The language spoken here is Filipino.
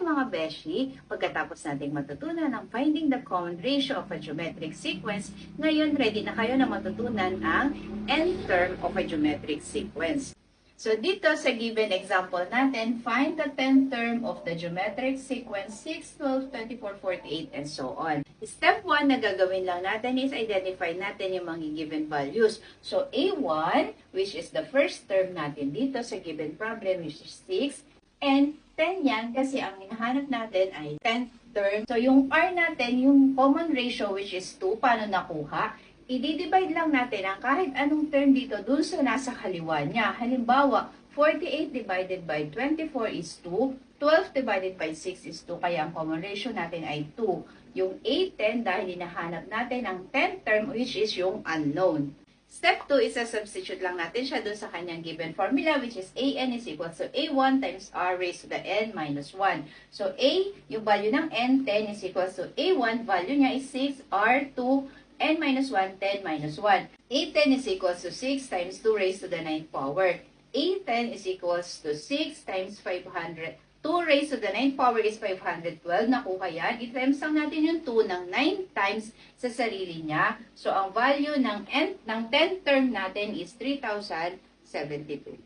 mga beshi, pagkatapos nating matutunan ang finding the common ratio of a geometric sequence, ngayon ready na kayo na matutunan ang nth term of a geometric sequence. So dito sa given example natin, find the 10th term of the geometric sequence 6, 12, 24, 48, and so on. Step 1 na gagawin lang natin is identify natin yung mga given values. So A1, which is the first term natin dito sa given problem, which is 6, and 10 yan kasi ang hinahanap natin ay 10th term. So yung R natin, yung common ratio which is 2, paano nakuha? I-divide lang natin ang kahit anong term dito dun sa nasa kaliwa niya. Halimbawa, 48 divided by 24 is 2, 12 divided by 6 is 2, kaya ang common ratio natin ay 2. Yung A10 dahil hinahanap natin ang 10th term which is yung unknown. Step 2 is substitute lang natin siya dun sa kanyang given formula which is AN is equal to A1 times R raised to the N minus 1. So A, yung value ng N, 10 is equal to A1, value niya is 6, R 2, N minus 1, 10 minus 1. A10 is equal to 6 times 2 raised to the 9th power. A10 is equals to 6 times 500. 2 raised to the 9th power is 512. Nakuha yan. I-times lang natin yung 2 ng 9 times sa sarili niya. So, ang value ng 10th term natin is 3,072.